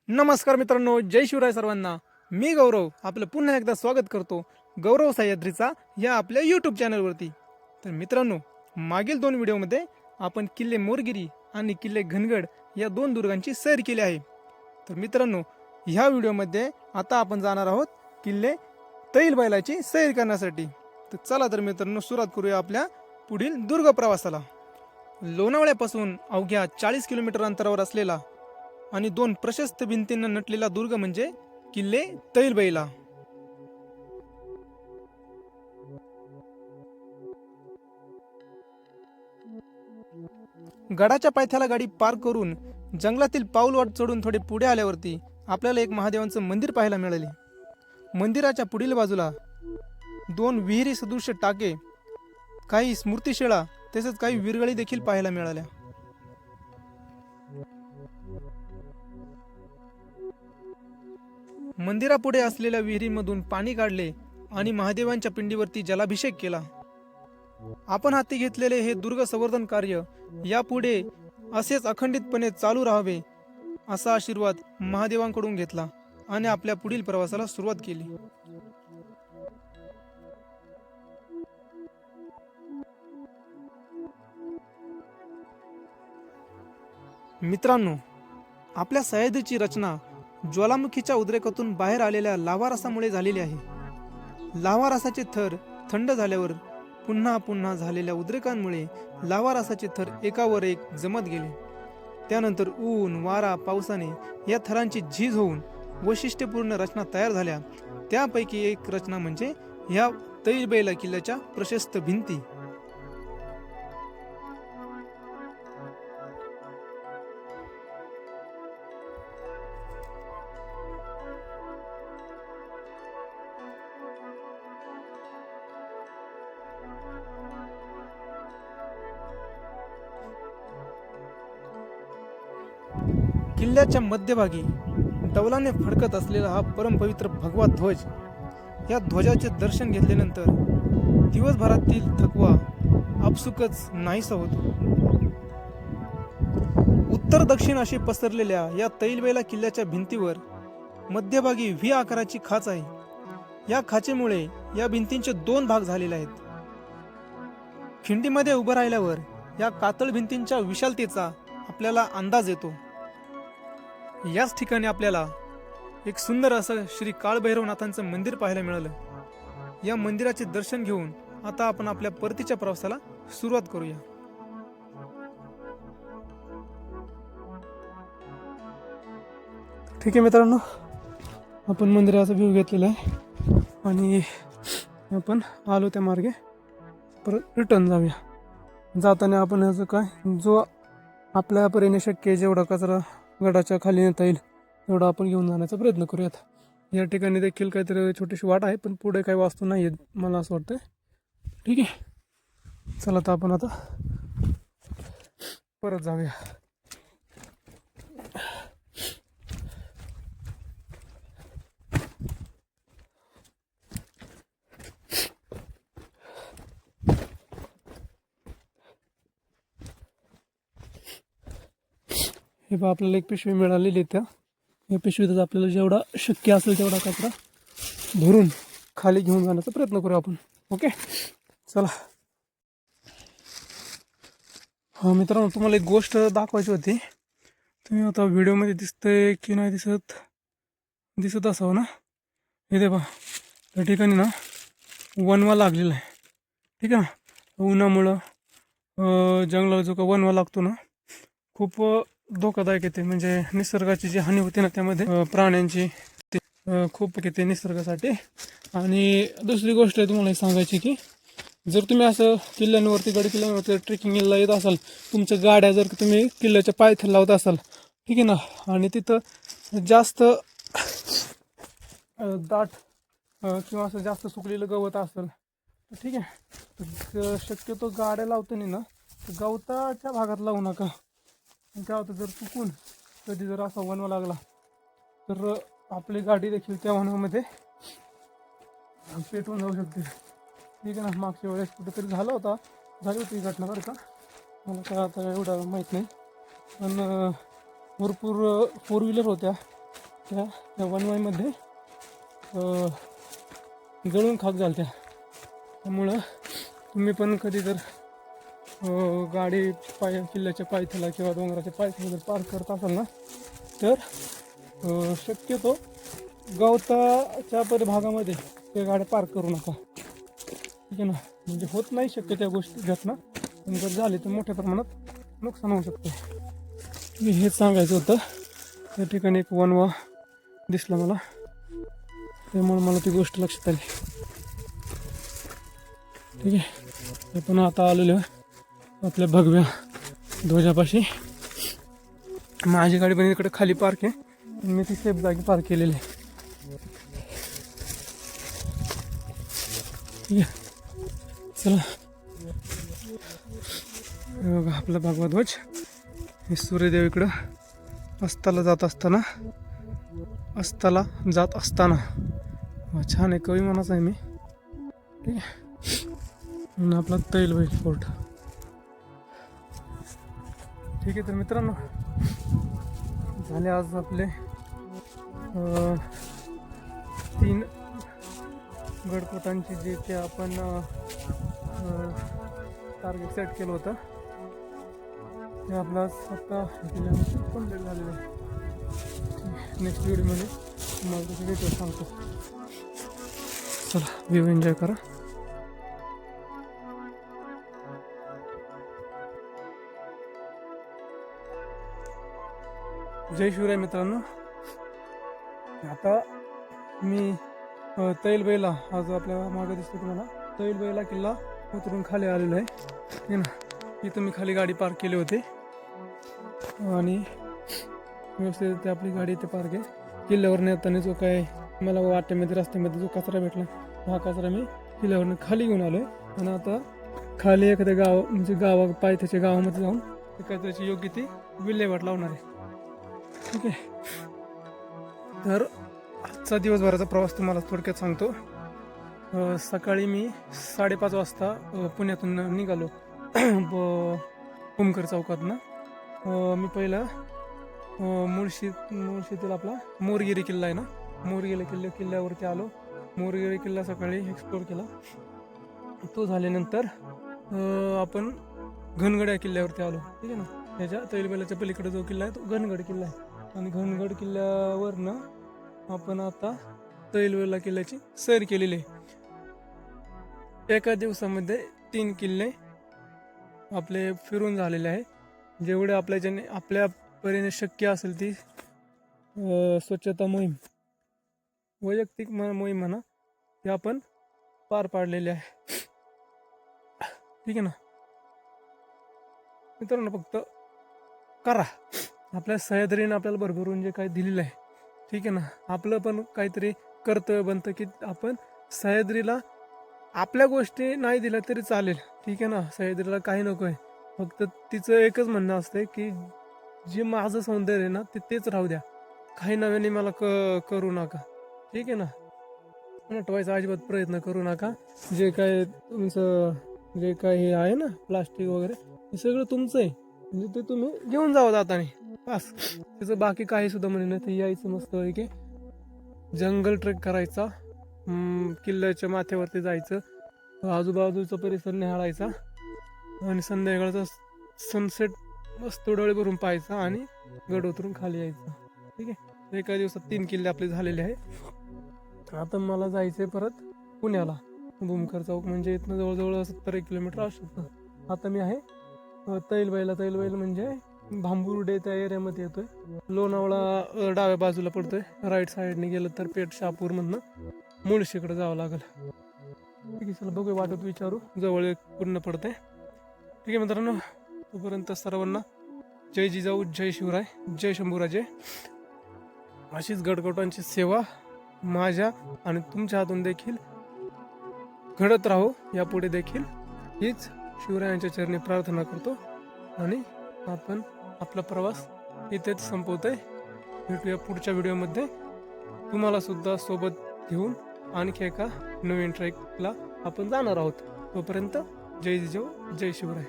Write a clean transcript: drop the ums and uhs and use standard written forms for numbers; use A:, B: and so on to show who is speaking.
A: नमस्कार मित्रांनो, जय शिवराय सर्वांना. मी गौरव आपलं पुन्हा एकदा स्वागत करतो गौरव सह्याद्रीचा या आपल्या यूट्यूब चॅनलवरती. तर मित्रांनो, मागील 2 व्हिडिओमध्ये आपण किल्ले मोरगिरी आणि किल्ले घनगड या 2 दुर्गांची सैर केली आहे. तर मित्रांनो, ह्या व्हिडिओमध्ये आता आपण जाणार आहोत किल्ले तैल बैलाची सैर करण्यासाठी. तर चला तर मित्रांनो, सुरुवात करूया आपल्या पुढील दुर्ग प्रवासाला. लोणावळ्यापासून अवघ्या 40 किलोमीटर अंतरावर असलेला आणि 2 प्रशस्त भिंतींना नटलेला दुर्ग म्हणजे किल्ले तैलबैला. गडाच्या पायथ्याला गाडी पार्क करून जंगलातील पाऊलवाट चढून थोडे पुढे आल्यावरती आपल्याला एक महादेवांचं मंदिर पाहायला मिळाले. मंदिराच्या पुढील बाजूला 2 विहिरी सदृश टाके, काही स्मृतिशिळा तसेच काही विरगळी देखील पाहायला मिळाल्या. मंदिरापुढे असलेल्या विहिरीमधून पाणी काढले आणि महादेवांच्या पिंडीवरती जलाभिषेक केला. आपण हाती घेतलेले हे दुर्ग संवर्धन कार्य यापुढे असेच अखंडितपणे चालू राहावे असा आशीर्वाद महादेवांकडून घेतला आणि आपल्या पुढील प्रवासाला सुरुवात केली. मित्रांनो, आपल्या सह्याद्रीची रचना ज्वालामुखीच्या उद्रेकातून बाहेर आलेल्या लाव्हारसामुळे झालेली आहे. लाव्हारसाचे थर थंड झाल्यावर पुन्हा पुन्हा झालेल्या उद्रेकांमुळे लाव्हारसाचे थर एकावर एक जमत गेले. त्यानंतर ऊन, वारा, पावसाने या थरांची झीज होऊन वैशिष्ट्यपूर्ण रचना तयार झाल्या. त्यापैकी एक रचना म्हणजे ह्या तैलबैला किल्ल्याच्या प्रशस्त भिंती. किल्ल्याच्या मध्यभागी डौलाने फडकत असलेला हा परमपवित्र भगवा ध्वज. या ध्वजाचे दर्शन घेतल्यानंतर दिवसभरातील थकवा आपसुकच नाहीसा होतो. उत्तर दक्षिण अशी पसरलेल्या या तैलबैला किल्ल्याच्या भिंतीवर मध्यभागी व्ही आकाराची खाच आहे. या खाचेमुळे या भिंतींचे 2 भाग झालेले आहेत. खिंडीमध्ये उभं राहिल्यावर या कातळ भिंतींच्या विशालतेचा आपल्याला अंदाज येतो. याच ठिकाणी आपल्याला एक सुंदर असं श्री काळभैरवनाथांचं मंदिर पाहायला मिळालं. या मंदिराचे दर्शन घेऊन आता आपण आपल्या परतीच्या प्रवासाला सुरुवात करूया. ठीक आहे मित्रांनो, आपण मंदिराचा व्ह्यू घेतलेला आहे आणि आपण आलो त्या मार्गे परत रिटर्न जाऊया. जाताना आपण याचं काय जो आपल्या परीने शक्य आहे जेवढा कचरा गडाच्या खाली नेता येईल तेवढा आपण घेऊन जाण्याचा प्रयत्न करूयात. या ठिकाणी देखील काहीतरी छोटीशी वाट आहे, पण पुढे काही वास्तू नाही आहेत मला असं वाटतंय. ठीक आहे, चला तर आपण आता परत जाऊया. हे बा आपल्याला एक पिशवी मिळालेली आहे. या पिशवीतच आपल्याला जेवढा शक्य असेल तेवढा कचरा भरून खाली घेऊन जाण्याचा प्रयत्न करू आपण. ओके, चला. हा मित्रांनो, तुम्हाला एक गोष्ट दाखवायची होती. तुम्ही आता व्हिडिओमध्ये दिसतंय की नाही दिसत असावं ना. हे दे बा, त्या ठिकाणी ना वनवा लागलेला आहे. ठीक आहे ना. उन्हामुळं जंगलाला जो का वनवा लागतो ना, खूप धोकादायक येते. म्हणजे निसर्गाची जी हानी होते ना त्यामध्ये प्राण्यांची खूप येते निसर्गासाठी. आणि दुसरी गोष्ट आहे तुम्हाला सांगायची की जर तुम्ही असं किल्ल्यांवरती गड किल्ल्यांवरती ट्रेकिंगला येत असाल, तुमच्या गाड्या जर तुम्ही किल्ल्याच्या पायथ्याला लावत असाल, ठीक आहे ना, आणि तिथं जास्त दाट किंवा असं जास्त सुकलेलं गवत असेल तर ठीक आहे, तर शक्यतो गाड्या लावताना ना गवताच्या भागात लावू नका. काय होतं, जर चुकून कधी जर असा वनवा लागला तर आपली गाडी देखील त्या वनामध्ये पेटून जाऊ शकते. ठीक आहे ना. मागच्या वेळेस कुठेतरी झाली होती घटना बरं का. मला काय आता एवढं माहीत नाही, पण भरपूर 4 व्हीलर होत्या त्या वनवाईमध्ये जळून खाक झाल्या. त्यामुळं तुम्ही पण कधी जर गाडी किल्ल्याच्या पायथ्याला किंवा डोंगराच्या पायथ्याला जर पार्क करत असाल ना, तर शक्यतो गवताच्या परिभागामध्ये ते गाड्या पार्क करू नका. ठीक आहे ना. म्हणजे होत नाही शक्य त्या गोष्टी घटना, पण जर झाली तर मोठ्या प्रमाणात नुकसान होऊ शकते. मी हेच सांगायचं होतं. त्या ठिकाणी एक वनवा दिसला मला, त्यामुळे मला ती गोष्ट लक्षात आली. ठीक आहे. आपण आता आलेलो आपल्या भगव्या ध्वजापाशी. माझी गाडी पण इकडे खाली पार्क आहे, मी ती सेफ जागी पार्क केलेली आहे. ठीक आहे. चला, बघा आपला भगवा ध्वज. हे सूर्यदेव इकडं अस्ताला जात असताना छान आहे, कवी मनाचा आहे मी. ठीक आहे. आणि आपला तैलबैल फोर्ट. ठीक आहे. तर मित्रांनो, झाले आज आपले 3 गडकोटांची जे ते आपण टार्गेट सेट केलं होतं, ते आपला आता कम्प्लीट झालेलं आहे. नेक्स्ट व्हिडिओमध्ये तुम्हाला त्याची डिटेल सांगतो. चला, व्ह्यू एन्जॉय करा. जय शिवराय मित्रांनो. आता मी तैलबैला, हा जो आपल्या मागे दिसतो तुम्हाला, तैलबैला किल्ला उतरून खाली आलेलो आहे ना. इथं मी खाली गाडी पार्क केली होती आणि व्यवस्थित आपली गाडी इथे पार्क आहे. किल्ल्यावर नेताना जो काय मला वाटेमध्ये रस्त्यामध्ये जो कचरा भेटला, हा कचरा मी किल्ल्यावरनं खाली घेऊन आलो आहे. आणि आता खाली एखाद्या म्हणजे पायथ्याच्या गावामध्ये जाऊन कचऱ्याची योग्य ती विल्हेवाट लावणार आहे. ठीक आहे. तर आजचा दिवसभराचा प्रवास तुम्हाला थोडक्यात सांगतो. सकाळी मी 5:30 वाजता पुण्यातून निघालो कुमकर चौकातनं. मी पहिला मुळशीतील आपला मोरगिरी किल्ला आहे ना, मोरगिरी किल्ल्यावरती आलो. मोरगिरी किल्ला सकाळी एक्सप्लोर केला. तो झाल्यानंतर आपण घनगड किल्ल्यावरती आलो. ठीक आहे ना. त्याच्या तैलबैलाच्या पलीकडे जो किल्ला आहे तो घनगड किल्ला आहे. आणि घनगड किल्ल्यावरनं आपण आता तैलबैला किल्ल्याची सैर केलेली आहे. एका दिवसामध्ये 3 किल्ले आपले फिरून झालेले आहे. जेवढे आपल्या परीने शक्य असेल ती स्वच्छता मोहीम, वैयक्तिक मोहीम म्हणा, ते आपण पार पाडलेली आहे. ठीक आहे ना मित्रांनो. फक्त करा. आपल्या सह्याद्रीने आपल्याला भरभरून जे काही दिलेलं आहे, ठीक आहे ना, आपलं पण काहीतरी कर्तव्य बनतं की आपण सह्याद्रीला आपल्या गोष्टी नाही दिल्या तरी चालेल. ठीक आहे ना. सह्याद्रीला काही नको आहे, फक्त तिचं एकच म्हणणं असतं की जे माझं सौंदर्य आहे ना तेच राहू द्या, काही नव्याने मला करू नका. ठीक आहे ना. नटवायचा अजिबात प्रयत्न करू नका. जे काय तुमचं जे काही आहे ना प्लास्टिक वगैरे, हे सगळं तुमचं आहे, म्हणजे ते तुम्ही घेऊन जावं जाताना बस. त्याचं बाकी काही सुद्धा म्हणे नाही. तर यायचं मस्त आहे की जंगल ट्रेक करायचा, किल्ल्याच्या माथ्यावरती जायचं, आजूबाजूचा परिसर निहाळायचा आणि संध्याकाळचा सनसेट मस्त डोळे भरून पाहायचा आणि गड उतरून खाली यायचं. ठीक आहे. एका दिवसात 3 किल्ले आपले झालेले आहे. आता मला जायचं आहे परत पुण्याला. भूमकर चौक म्हणजे इथनं जवळजवळ 70 किलोमीटर असू शकतं. आता मी आहे तैलबैल म्हणजे भांबुर्डे त्या एरियामध्ये येतोय. लोणावळा डाव्या बाजूला पडतोय. राईट साईडने गेलं तर पेठ शहापूरमधनं मुळशीकडे जावं लागेल. ठीक आहे. चला बघूया, वाटत विचारू, जवळ पूर्ण पडतंय. ठीक आहे मित्रांनो. तोपर्यंत सर्वांना जय जिजाऊ, जय शिवराय, जय शंभूराजे. अशीच गडकोटांची सेवा माझ्या आणि तुमच्या हातून देखील घडत राहो यापुढे देखील, हीच शिवरायांच्या चरणी प्रार्थना करतो. आणि आपण आपला प्रवास इथेच संपवतोय. भेटूया पुढच्या व्हिडिओमध्ये. तुम्हाला सुद्धा सोबत घेऊन आणखी एका नवीन ट्रेकला आपण जाणार आहोत. तोपर्यंत जय जिजाऊ, जय शिवराय.